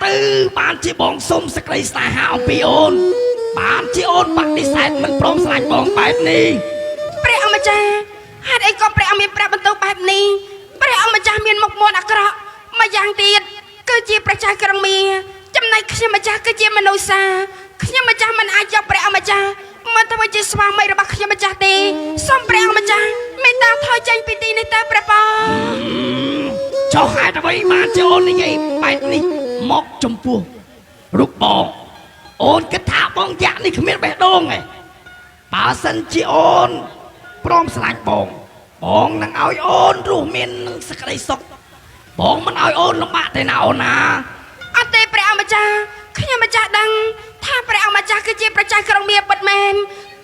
ទៅបានជាបងសុំសេចក្តីស្នេហាអំពីអូនបានជាអូនបដិសេធមិនព្រមស្រឡាញ់បងបែបនេះព្រះអម្ចាស់ហេតុអីក៏ព្រះអង្គមានប្រាប់បន្ទោសបែបនេះព្រះអម្ចាស់មានមុខមាត់អាក្រក់មួយយ៉ាងទៀតគឺជាប្រជាក្រុងមាចំណែកខ្ញុំម្ចាស់គឺជាមនុស្សសាខ្ញុំម្ចាស់មិនអាចយកព្រះអម្ចាស់មកធ្វើជាស្វាមីរបស់ខ្ញុំម្ចាស់ទេសូមព្រះអម្ចាស់មេត្តាថយចេញពីទីនេះទៅព្រះបងចុះហេតុអ្វីបានជាអូននិយាយបែបនេះមកចំពោះរូបបងអូនគិតថាបងយ៉ាក់នេះគ្មានបេះដូងឯងបើសិនជាអូនព្រមស្រឡាញ់បងនឹងឲ្យអូនរស់មាននឹងសេចក្តីសុខបងមិនឲ្យអូនលំបាកទេណាអូនណាអត់ទេព្រះអម្ចាស់ខ្ញុំម្ចាស់ដឹងថាព្រះអម្ចាស់គឺជាប្រជាក្រុងមាពិតមែន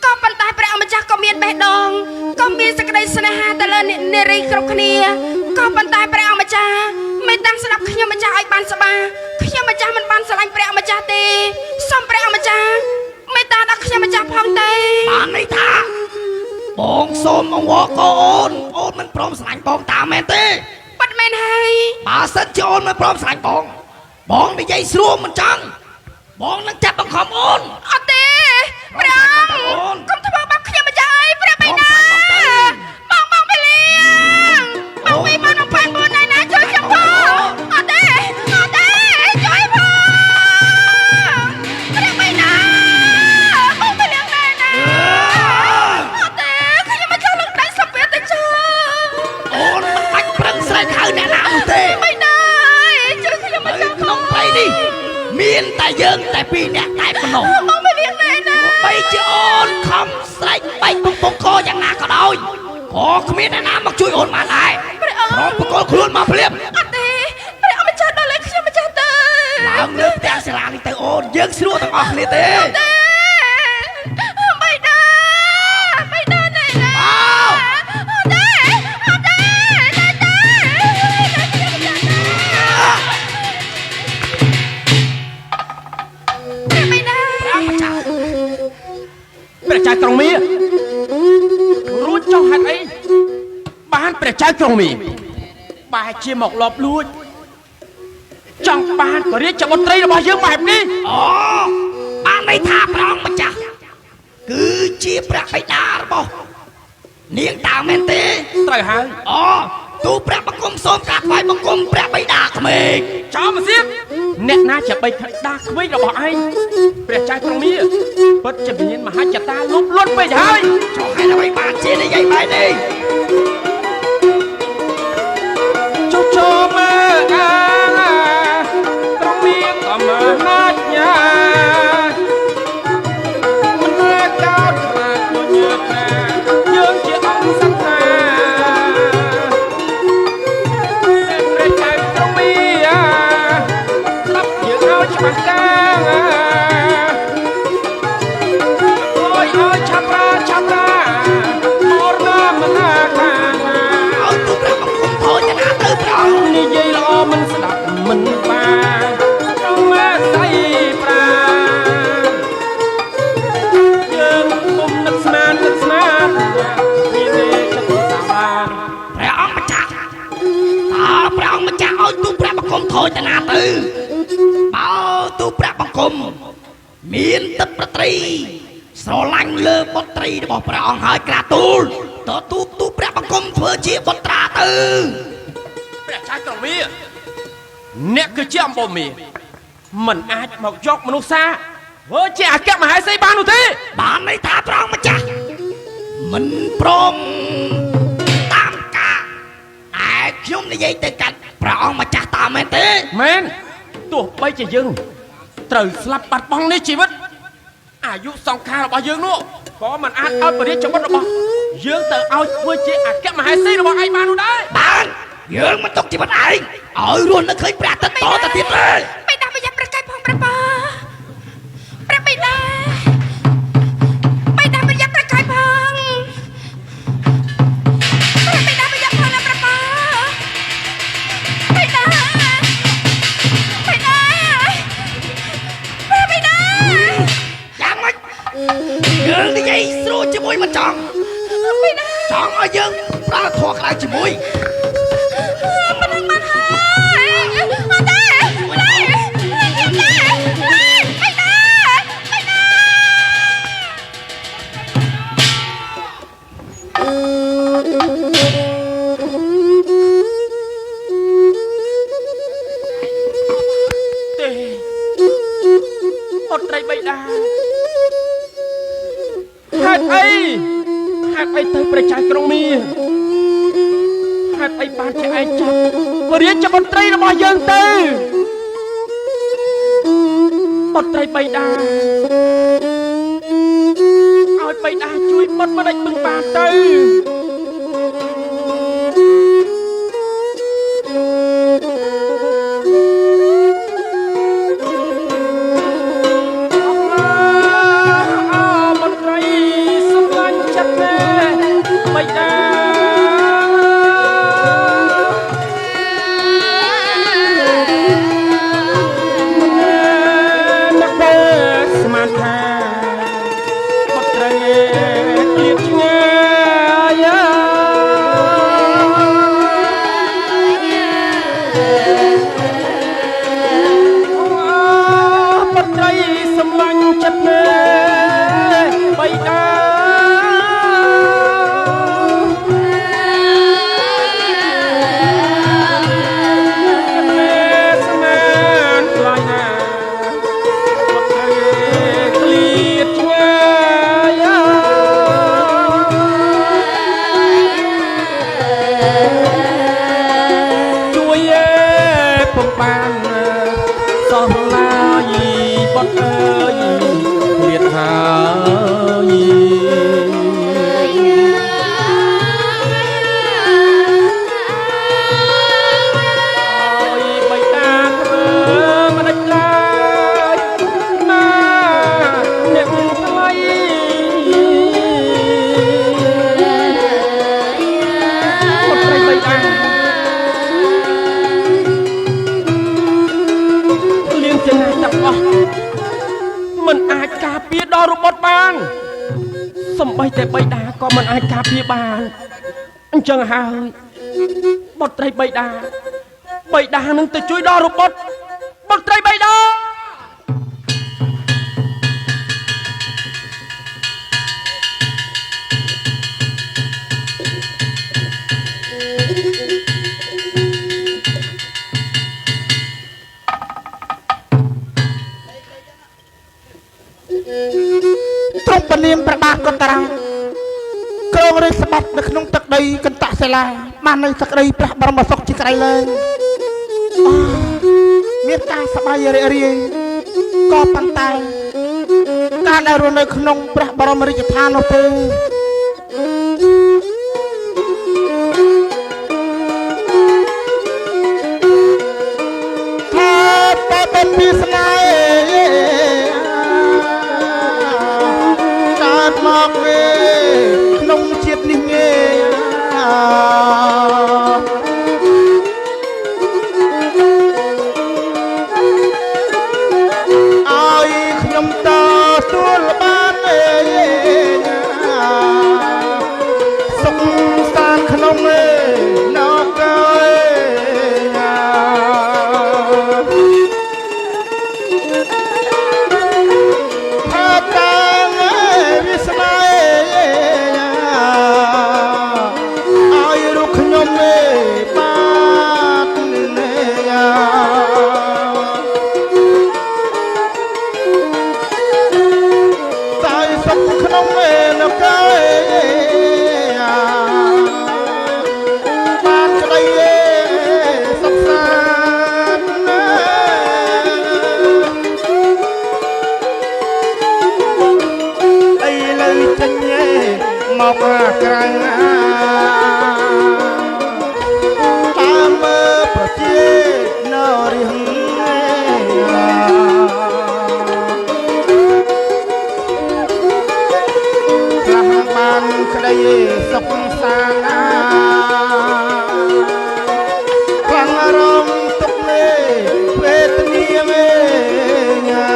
ក៏ប៉ុន្តែព្រះអម្ចាស់ក៏មានបេះដូងក៏មានសេចក្តីស្នេហាទៅលើនារីគ្រប់គ្នាក៏ប៉ុន្តែព្រះអម្ចាស់មិនតាំងស្ដាប់ខ្ញុំម្ចាស់ឲ្យបានច្បាស់ខ្ញុំម្ចាស់មិនបានស្រឡាញ់ព្រះអម្ចាស់ទេសូមព្រះអម្ចាស់មេត្តាដល់ខ្ញុំម្ចាស់ផងទេបានន័យថាបងសូមអង្វរកអូនមិនព្រមស្រឡាញ់បងតាមែនទេប៉ិតមែនហើយបើសិនជាអូនមិនព្រមស្រឡាញ់បងនិយាយស្រួលមិនចង់បងនឹងចាប់បង្ខំអូនអត់ទេព្រះអង្គកុំធ្វើបាបខ្ញុំម្ចាស់អើយព្រះបិតាបងបលៀងបងវិបានបំផានបងណាជួយខ្ញុំផងអត់ទេជួយផងព្រះបិតាបងបលៀងណាអត់ទេខ្ញុំមកចូលលើកដៃសាពីទៅជើងអូនមិនបាច់ប្រឹងស្រែកហៅអ្នកណានោះទេបិតាជួយខ្ញុំមកចូលក្នុងព្រៃនេះមានតែយើងតែពីរនាក់តែប៉ុណ្ណោះបងបលៀងណាបីជាអូនខំស្រែកបែកបំពង់កយ៉ាងណាក៏ដោយក៏គ្មានអ្នកណាមកជួយអូនបានដែរព្រមបកលខ្លួនមកភ្លាមអត់ទេព្រះអម្ចាស់ដល់លើខ្ញុំម្ចាស់ទៅឡើងលើផ្ទះសាលានេះទៅអូនយើងស្រួលទាំងអស់គ្នាទេអត់ទេបៃតាណែណាអត់ទេព្រះចៅក្រុងមារួចចុះហេតុអីបានព្រះចៅក្រុងមាបែរជាមកលបលួចចង់បានក៏រាជបុត្រីរបស់យើងបែបនេះបានន័យថាព្រះអង្គម្ចាស់គឺជាព្រះបិតារបស់នាងតាមែនទេត្រូវហើយទូព្រះបង្គំសូមក្រាបថ្វាយបង្គំព្រះបិតាក្មេងចោលមកសៀកអ្នកណាជាបិតាក្មេងរបស់ឯងព្រះចៅក្រុងមាពិតជាមានមហាចតាលុបលន់ពេកហើយចុះហេតុអ្វីបានជានិយាយបែបនេះចូលមើលក្រុងមាក៏មកណាត់ញ៉ាមិនថាកោតខ្លាចដូចយើងណាយើងជាអង្គសត្រាព្រះចៅក្រុងមាស្ដាប់យើងឲ្យច្បាស់កាអើយឆាប់រាមរណាមនាខាងឲ្យទូព្រះបង្គំថយណាទៅព្រះអង្គនិយាយល្អមិនស្ដាប់មិនបានក្នុងមេស័យប្រាយើងគុំនឹកស្មានមានទេចិត្តសាបានព្រះអង្គម្ចាស់ព្រះអង្គម្ចាស់ឲ្យទូព្រះបង្គំថយណាទៅបើទូព្រះបង្គំមានទឹកប្រត្រីស្រឡាញ់លើបុត្រីរបស់ព្រះអង្គហើយក្រាទូលទូព្រះបង្គំធ្វើជាបុត្រាទៅព្រះចៅក្រុងមាអ្នកគឺជាអំបូរមាមិនអាចមកយកមនុស្សសាធ្វើជាអគ្គមហេសីបាននោះទេបានន័យថាព្រះអង្គម្ចាស់មិនព្រមតាមការតែខ្ញុំនិយាយទៅកាត់ព្រះអង្គម្ចាស់តាមមែនទេមែនទោះបីជាយើងត្រូវស្លាប់បាត់បង់នេះជីវិតអាយុសង្ខាររបស់យើងនោះក៏មិនអាចឲ្យពរិជ្ជបុត្ររបស់យើងទៅឲ្យធ្វើជាអគ្គមហេសីរបស់ឯងបាននោះដែរបានយើងមិនទុកជីវិតឯងឲ្យរស់នៅឃើញព្រះអាទិត្យតទៅទៀតទេបិតាប្រយ័ត្នប្រកែកផងព្រះបិតាប្រយ័ត្នប្រកែកផងព្រះបិតាប្រយ័ត្នផងណាព្រះបិតាយ៉ាងម៉េចយើងនិយាយស្រួលជាមួយមិនចង់ចង់ឲ្យយើងប្រើធម៌ក្តៅជាមួយមិនបានហើយអត់ទេ បុត្រីបិតាហេតុអីទៅប្រជាក្រុងមាហេតុអីបានជាឯងចាប់រាជបុត្រីរបស់យើងទៅបុត្រីបិតាឲ្យបិតាជួយបុតមិនដេចមិនបានទៅមិនអាចការពារដល់របត់បានសំបីតែបិតាក៏មិនអាចការពារបានអញ្ចឹងហើយបុត្រីបិតានឹងទៅជួយដល់របត់បុត្រីបិតាទ្រង់ពនាមព្រះបាទកន្តរាក្រងរាជសម្បត្តិនៅក្នុងទឹកដីកន្តសិលាបាននៅសក្តីព្រះបរមសុខជាក្រៃលែងមានការសប្បាយរីករាយក៏ប៉ុន្តែការដែលរស់នៅក្នុងព្រះបរមរាជដ្ឋាននោះទេតែเป็นពីស្នេហ៍មកវាក្នុងជាតិនេះងាយឲ្យខ្ញុំតទួលបានសុខសានក្នុងណោកើមកក្រៅតាមមើលប្រជានៅរៀងខ្លះបានក្តីសុខសាន្តខ្លាំងរំទុកលេវេទនាមេញា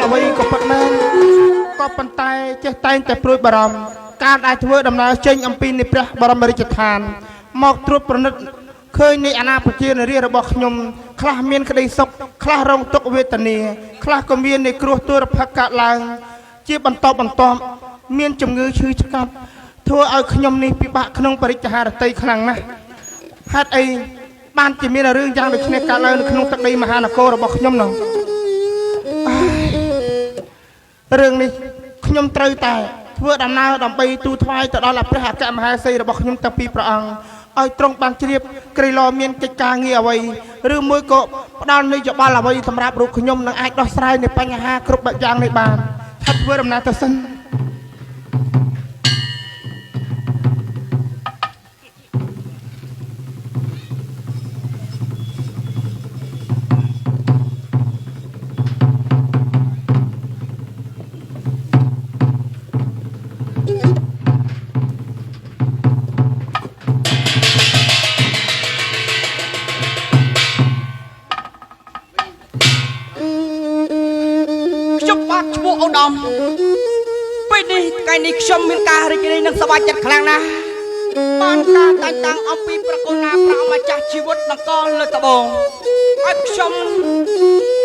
អ្វីក៏ពិតមែនក៏ប៉ុន្តែចេះតែងតែព្រួយបារម្ភការដែលធ្វើដំណើរចេញអំពីនៃព្រះបរមរាជដ្ឋានមកត្រួតពិនិត្យ ឃើញនៃអាណាប្រជានារីរបស់ខ្ញុំខ្លះមានក្តីសុខខ្លះរងទុក្ខវេទនាខ្លះក៏មាននៃគ្រោះទុរភិក្សកើតឡើងជាបន្តបន្ទាប់មានជំងឺឈឺឆ្កាត់ធ្វើឲ្យខ្ញុំនេះពិបាកក្នុងបរិច្ចាហារតីខ្លាំងណាស់ហេតុអីបានជាមានរឿងយ៉ាងដូចនេះកើតឡើងនៅក្នុងទឹកដីមហានគររបស់ខ្ញុំនោះរឿងនេះខ្ញុំត្រូវតែធ្វើដំណើរដើម្បីទូថ្វាយទៅដល់ព្រះអគ្គមហេសីរបស់ខ្ញុំតាពីព្រះអង្គឲ្យទ្រង់បានជ្រាបក្រីឡមានកិច្ចការងារអ្វីឬមួយក៏ផ្ដល់នយោបាយអ្វីសម្រាប់រូបខ្ញុំនឹងអាចដោះស្រាយនៅបញ្ហាគ្រប់បែបយ៉ាងនេះបានថាធ្វើដំណើរទៅសិនពេលនេះថ្ងៃនេះខ្ញុំមានការរីករាយនិងសប្បាយចិត្តខ្លាំងណាស់បានការតែងតាំងអំពីប្រគុណណាព្រះម្ចាស់ជីវិតនគរលើត្បូងឲ្យខ្ញុំ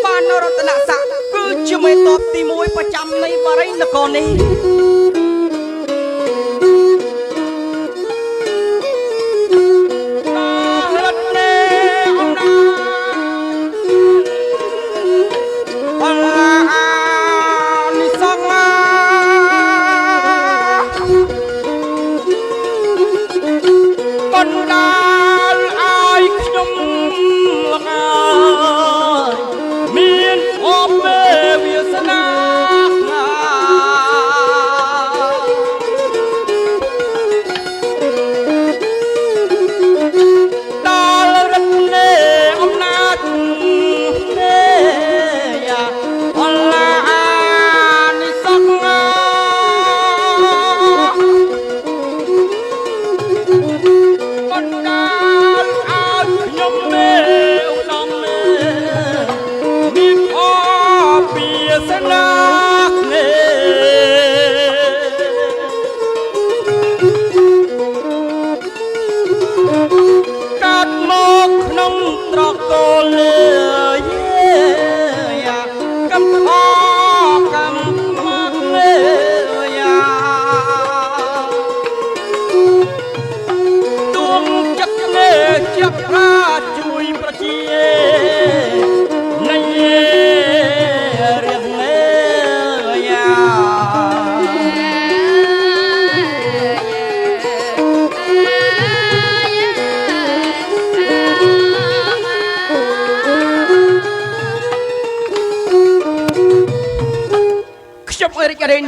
បានរតនស័ក្តិគឺជាមេតបទី1ប្រចាំនៃបរិយនគរនេះ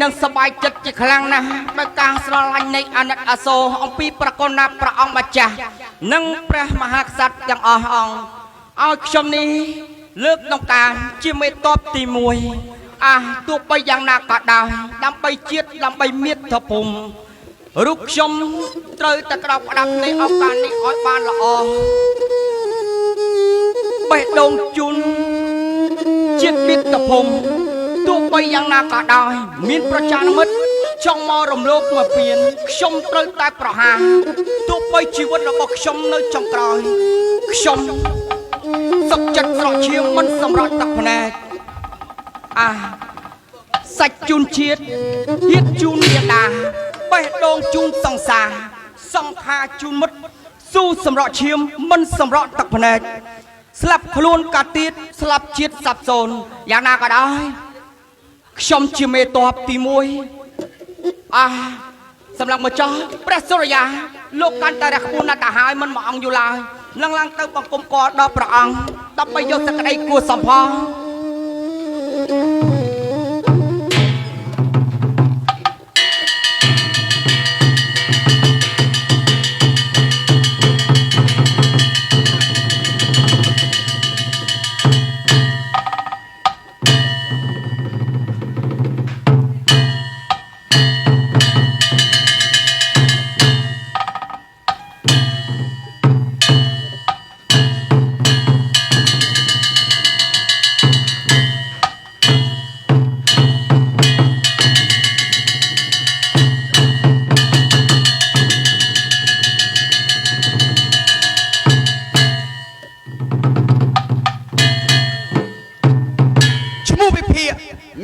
នឹងសប្បាយចិត្តជាខ្លាំងណាស់ដោយការស្រឡាញ់នៃអាណិតអាសូរអំពីប្រគុណណាព្រះអង្គម្ចាស់និងព្រះមហាក្សត្រទាំងអស់អង្គឲ្យខ្ញុំនេះលើកដំណើរជាមេតបទី1ទោះបីយ៉ាងណាក៏ដោយដើម្បីជាតិដើម្បីមាតុភូមិរូបខ្ញុំត្រូវតែក្រោកផ្ដាប់នៃឱកាសនេះឲ្យបានល្អបេះដូងជូនជាតិមាតុភូមិទោះបីយ៉ាងណាក៏ដោយមានប្រជាមិត្តចង់មករំលោភមកពៀនខ្ញុំត្រូវតែប្រហារទោះបីជីវិតរបស់ខ្ញុំនៅចុងក្រោយខ្ញុំសុខចិត្តស្រកឈាមមិនសម្រេចទឹកភ្នែកសាច់ជូនជាតិហៀតជូនមាតាបេះដូងជូនសង្សារសង្ខារជូនមិត្តស៊ូសម្រកឈាមមិនសម្រកទឹកភ្នែកស្លាប់ខ្លួនកាទៀតស្លាប់ជាតិសាប់សូន្យយ៉ាងណាក៏ដោយខ្ញុំជាមេតបទី1សម្រាប់ម្ចាស់ព្រះសុរិយាលោកកាន់តែរះក្បួនណាស់ទៅហើយមិនមកអង្គយូរឡើយឡើងទៅបង្គំកដល់ព្រះអង្គដើម្បីយកសេចក្តីគួរសមផង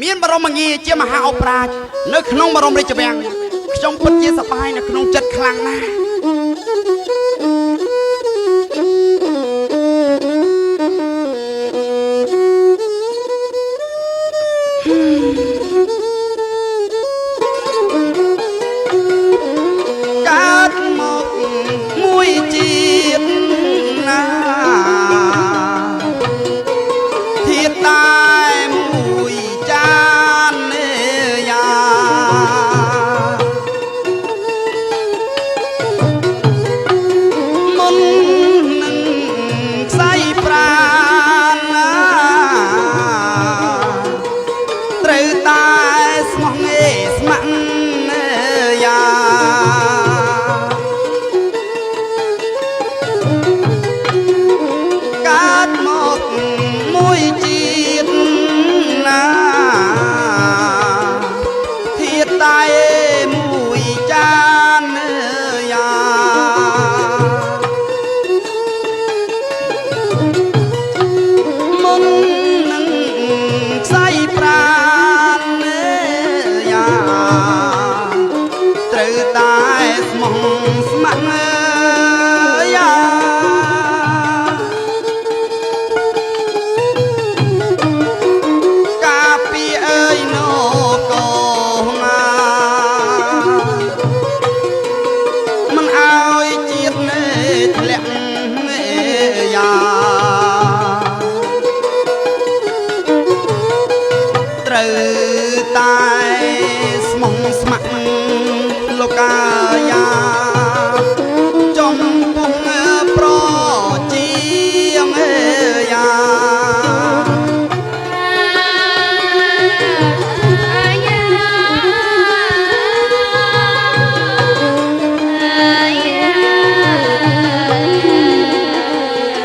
មានបរមងាជាមហាអប្រាជនៅក្នុងបរមរាជវាំងខ្ញុំពិតជាសប្បាយនៅក្នុងចិត្តខ្លាំងណាស់កើតមកមួយជាតិណាធាតតែមួយចានយ៉ាមុននឹងខ្សែប្រាណណាត្រូវតែស្មោះងេស្ម័គ្រយ៉ាកើតមកមួយជាតិណាធាតតែមួយចានយ៉ាមុននឹងខ្សែប្រាណយ៉ាត្រូវតែស្មោះស្ម័គ្រយ៉ាកាពីអើយណូកូណាមិនអើយជាតិនេះធ្លាក់យ៉ាត្រូវតែស្មោះស្ម័គ្រលោកកាយាចំពុងប្រជាងយ៉ា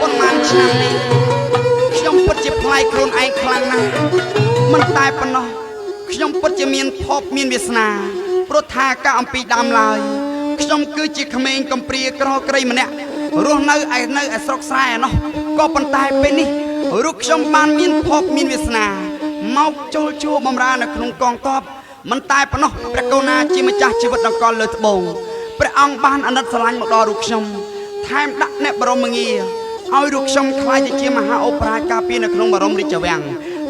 ប៉ុន្មានឆ្នាំនេះខ្ញុំពិតជាផ្លាយខ្លួនឯងខ្លាំងណាស់មិនតែប៉ុណ្ណោះខ្ញុំពិតជាមានភពមានវាសនាព្រោះថាការអំពីដើមឡើយខ្ញុំគឺជាក្មេងកំព្រាក្រក្រីម្នាក់រស់នៅឯស្រុកស្រែឯណោះក៏ប៉ុន្តែពេលនេះរូបខ្ញុំបានមានភពមានវាសនាមកចូលជួបម្រើនៅក្នុងកងទ័ពមិនតែប៉ុណ្ណោះព្រះករុណាជាម្ចាស់ជីវិតដង្កល់លើត្បូងព្រះអង្គបានអាណិតស្រឡាញ់មកដល់រូបខ្ញុំថែមដាក់អ្នកបរមងារឲ្យរូបខ្ញុំខ្លាយទៅជាមហាអូប្រាជការពារនៅក្នុងបរមរាជវាំង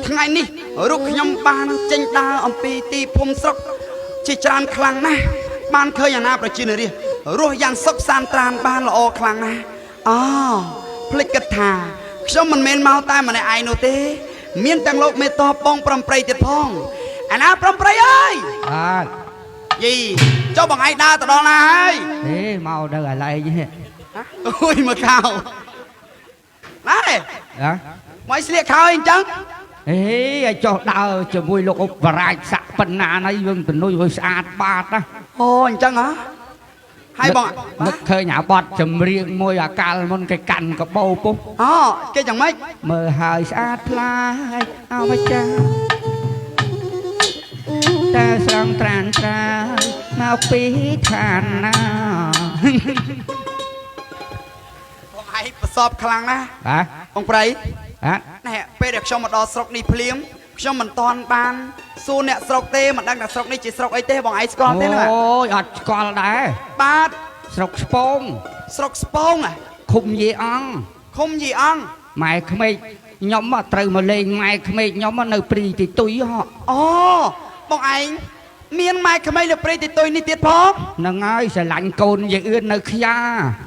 ថ្ងៃនេះរូបខ្ញុំបានចេញដើរអំពីទីភូមិស្រុកជាច្រើនខ្លាំងណាស់បានឃើញអាណាប្រជានារីរស់យ៉ាងសុខសាន្តត្រានបានល្អខ្លាំងណាស់អូភ្លេចគិតថាខ្ញុំមិនមែនមកតែម្នាក់ឯងនោះទេមានទាំងលោកមេតបបងប្រំប្រៃទៀតផងអាណាប្រំប្រៃអើយបាទយីចុះបងឯងដើរទៅដល់ណាហើយមកនៅអាឡែងនេះអូយមកខោណែមកស្លៀកខោអីអញ្ចឹងឲ្យចុះដើរជាមួយលោកឧបរាជស័កប៉ុណ្ណានេះយើងទៅនុយឲ្យស្អាតបាតណាអូអញ្ចឹងហ៎ហើយបងនឹកឃើញអាបត់ចម្រៀងមួយអាកាលមុនគេកាន់កបោពុះអូគេយ៉ាងម៉េចមើលហើយស្អាតថ្លាអវចាតែស្រងត្រានត្រាមកពីឋានណាបងឯងប្រសពខ្លាំងណាស់បងប្រៃណែពេលដែលខ្ញុំមកដល់ស្រុកនេះភ្លាមខ្ញុំមិនតាន់បានសួរអ្នកស្រុកទេមិនដឹងថាស្រុកនេះជាស្រុកអីទេបងឯងស្គាល់ទេណាអូយអត់ស្គាល់ដែរបាទស្រុកស្ពងស្រុកស្ពងឃុំយីអង្គឃុំយីអង្គម៉ែក្មេកខ្ញុំត្រូវមកលេងម៉ែក្មេកខ្ញុំនៅព្រីទីទុយហ៎អូបងឯងមានម៉ែក្មេកនៅព្រីទីទុយនេះទៀតផងហ្នឹងហើយស្រឡាញ់កូនយាយអឿននៅខ្យា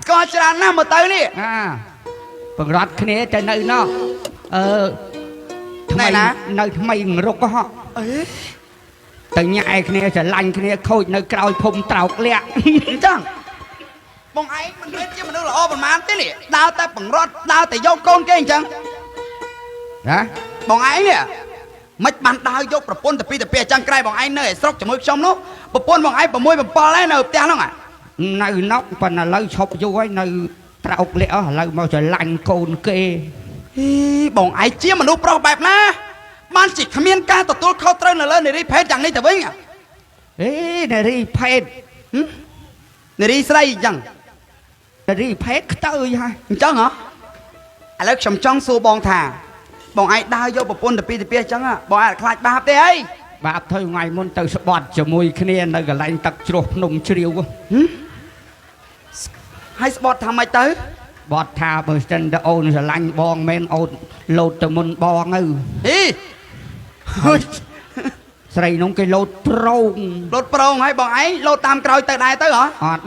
ក៏ច្រើនណាស់មកទៅនេះបង្រត់គ្នាទៅនៅណោះថ្មីនៅថ្មីរុកហ៎ទៅញ៉ែគ្នាស្រឡាញ់គ្នាខូចនៅក្រោយភូមិត្រោកលាក់អញ្ចឹងបងឯងមិនមែនជាមនុស្សល្អប្រហែលទេនេះដើរតែបង្រត់ដើរតែយកកូនគេអញ្ចឹងណាបងឯងនេះមិនបានដើរយកប្រពន្ធទៅពីទៅពីអញ្ចឹងក្រែបងឯងនៅឯស្រុកជាមួយខ្ញុំនោះប្រពន្ធបងឯង6 7ហើយនៅផ្ទះហ្នឹងនៅណុកប៉ុន្តែឥឡូវឈប់យូរហើយនៅត្រោកលាក់ឥឡូវមកស្រឡាញ់កូនគេបងឯងជាមនុស្សប្រុសបែបណាបានជាគ្មានការទទួលខុសត្រូវនៅលើនារីភេទយ៉ាងនេះទៅវិញនារីភេទនារីស្រីអញ្ចឹងនារីភេទខ្ទើយហើយអញ្ចឹងហ៎ឥឡូវខ្ញុំចង់សួរបងថា បងឯងដើរយកប្រពន្ធទៅពីអញ្ចឹងបងឯងខ្លាចបាបទេអី បាបthôiថ្ងៃមុនទៅស្បត់ជាមួយគ្នានៅកន្លែងទឹកជ្រោះភ្នំជ្រាវ ហើយស្បត់ថាម៉េចទៅ បត់ថាបើសិនទៅអូនស្រឡាញ់បងមែនអូនលោតទៅមុនបងទៅ ហី ស្រីនោះគេលោតប្រង លោតប្រងហើយបងឯងលោតតាមក្រោយទៅដែរទៅហ៎ អត់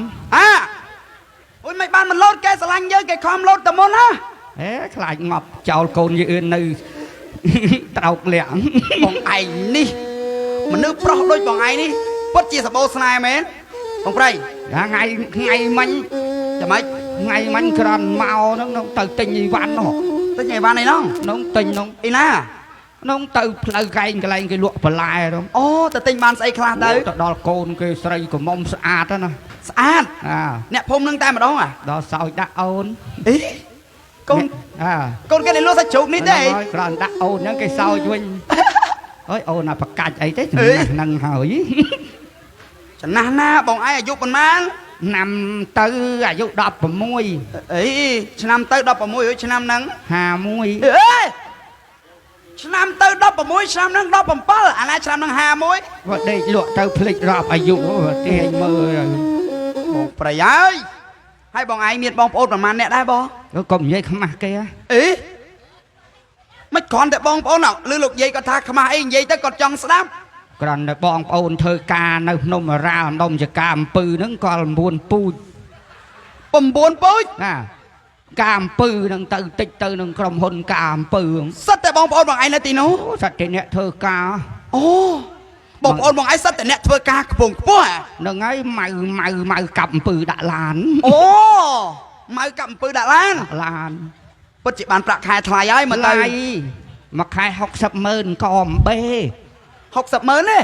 អូយមិនបានមិនលោតគេស្រឡាញ់យើងគេខំលោតទៅមុនណា ហេខ្លាចងាប់ចោលកូនយឺននៅ ត្រោកលាក់ បងឯងនេះមនុស្សប្រុសដូចបងឯងនេះពិតជាសបោស្នេហ៍មែនបងប្រៃ ថ្ងៃមិញ ចាំម៉េច ថ្ងៃមិញក្រាន់មកហ្នឹងទៅទិញអីវ៉ាន់នោះ ទៅញ៉ៃវ៉ាន់អីណោះ នោះទិញនោះ អីណា នោះទៅផ្លូវកែងកន្លែងគេលក់បន្លែនោះ អូទៅទិញបានស្អីខ្លះទៅ ទៅដល់កូនគេស្រីកមុំស្អាតណា ស្អាត អា អ្នកភូមិនឹងតែម្ដង ដល់សោយដាក់អូន អីកូន អា កូនគេនៅលក់សាច់ជ្រូកនេះទេ គ្រាន់ដាក់អូនហ្នឹងគេសោយវិញ អើយអូនណាប្រកាច់អីទេហ្នឹងហើយ ចំណាស់ណាបងឯងអាយុប៉ុន្មាន ឆ្នាំទៅអាយុ16 អីឆ្នាំទៅ16ហើយឆ្នាំហ្នឹង 51 អេឆ្នាំទៅ16ឆ្នាំហ្នឹង17អាណាឆ្នាំហ្នឹង51 បើដេកលក់ទៅភ្លេចរាប់អាយុទាញមើល បងប្រៃហើយបងឯងមានបងប្អូនប្រហែលអ្នកដែរបង កុំនិយាយខ្មាស់គេ អីមិនគ្រាន់តែបងប្អូនឮលោកយាយគាត់ថាខ្មាស់អីនិយាយទៅគាត់ចង់ស្ដាប់ គ្រាន់តែបងប្អូនធ្វើការនៅភ្នំអរ៉ាលនំចកាអំពឺហ្នឹងក៏9ពូជ 9ពូជ ណាការអំពឺហ្នឹងទៅតិចទៅនឹងក្រុមហ៊ុនការអំពឺ សិតតែបងប្អូនបងឯងនៅទីនោះ សត្វតែអ្នកធ្វើការ អូបងប្អូនបងឯងសិតតែអ្នកធ្វើការខ្ពងខ្ពស់ ហ្នឹងហើយម៉ៅកាប់អំពឺដាក់ឡាន អូម៉ៅកាប់អំពើដាក់ឡាន ឡាន ពិតជាបានប្រាក់ខែថ្លៃហើយមើលទៅ មួយខែ60,000ក៏អំបេ 60,000ទេ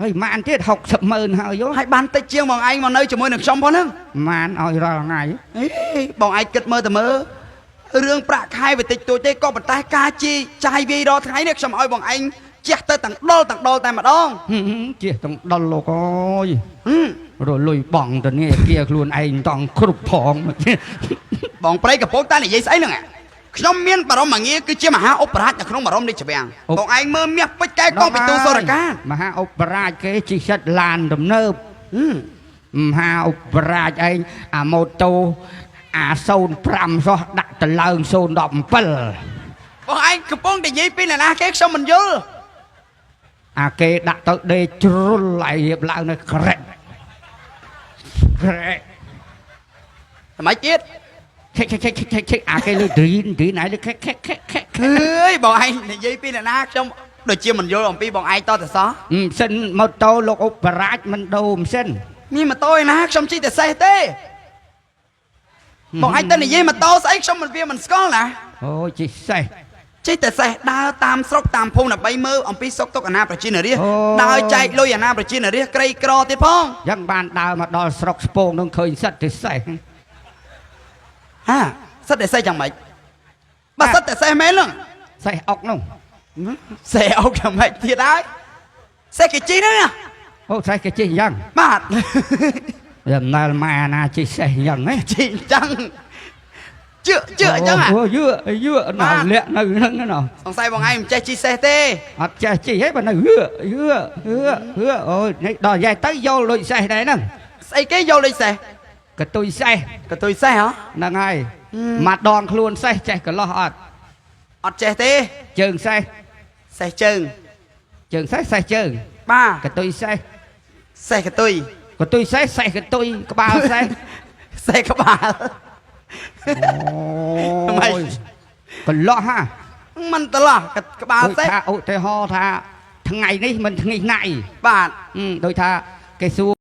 ហើយម៉ានទៀត60,000ហើយយោ ហើយបានតិចជាងបងឯងមកនៅជាមួយនឹងខ្ញុំផងហ្នឹង ម៉ានឲ្យរាល់ថ្ងៃ អេបងឯងគិតមើលទៅមើលរឿងប្រាក់ខែវាតិចតួចទេក៏ប៉ុន្តែការជីចាយវាយរាល់ថ្ងៃនេះខ្ញុំឲ្យបងឯងជះទៅទាំងដុលតែម្ដង ជិះទាំងដល់លោកអើយរលុយបងទៅនេះគាខ្លួនឯងតង់គ្រប់ផង បងប្រៃកំពុងតែនិយាយស្អីហ្នឹងខ្ញុំមានបារម្ភមួយងារគឺជាមហាអបរាជនៅក្នុងបារម្ភនេះច្រាំងបងឯងមើលមាសពេជ្រកែកងពីទូសូរកា មហាអបរាជគេជិះសិតឡានទំនើបមហាអបរាជឯងអាម៉ូតូអា05សោះដាក់តឡើង017 បងឯងកំពុងតែនិយាយពីអ្នកណាគេខ្ញុំមិនយល់ អាគេដាក់ទៅដេកជ្រុលហើយរៀបឡើងនៅក្រែក ថ្មីទៀត ឆេកអាគេលើឌីនឯងលើខេ អើយបងឯងនិយាយពីអ្នកណាខ្ញុំដូចជាមិនយល់អំពីបងឯងតតែសោះ សិនម៉ូតូលោកអបរាជមិនដូរម៉ាស៊ីន មានម៉ូតូឯណាខ្ញុំជិះតែសេះទេបងឯងទៅនិយាយម៉ូតូស្អីខ្ញុំមិនវាមិនស្គាល់ណា អូជិះសេះ ជិះតែសេះដើរតាមស្រុកតាមភូមិដើម្បីមើលអំពីសុខទុក្ខអាណាប្រជានារាដើរចែកលុយអាណាប្រជានារាក្រីក្រទៀតផង យ៉ាងបានដើរមកដល់ស្រុកស្ពងនឹងឃើញសិតទៅសេះ ហាសិតតែសេះយ៉ាងម៉េចបើសិតតែសេះមែនហ្នឹង សេះអុកនោះ សេះអុកយ៉ាងម៉េចទៀតហើយសេះគេជិះហ្នឹង អូសេះគេជិះយ៉ាង បាទ ដំណើរម៉ែណាជិះសេះយ៉ាងហ៎ ជិះអញ្ចឹងជឿអញ្ចឹង អូយឺណាលាក់នៅហ្នឹងណា សង្ស័យបងឯងមិនចេះជិះសេះទេ អត់ចេះជិះហីបើនៅអូយនេះដល់យ៉ែទៅយល់ដូចសេះដែរហ្នឹង ស្អីគេយកលេខសេះ កតុយសេះ កតុយសេះហ៎ ហ្នឹងហើយមកដងខ្លួនសេះចេះកន្លោះអត់ អត់ចេះទេ ជើងសេះ សេះជើង ជើងសេះសេះជើង បាទ កតុយសេះ សេះកតុយក តុយសេះសេះកតុយក្បាលសេះ សេះក្បាល អូកន្លោះហា មិនតឡោះក្បាល ដូច សេះ ថាឧទាហរណ៍ថាថ្ងៃនេះមិនថ្ងៃណៃ បាទ ដូចថាគេសួរ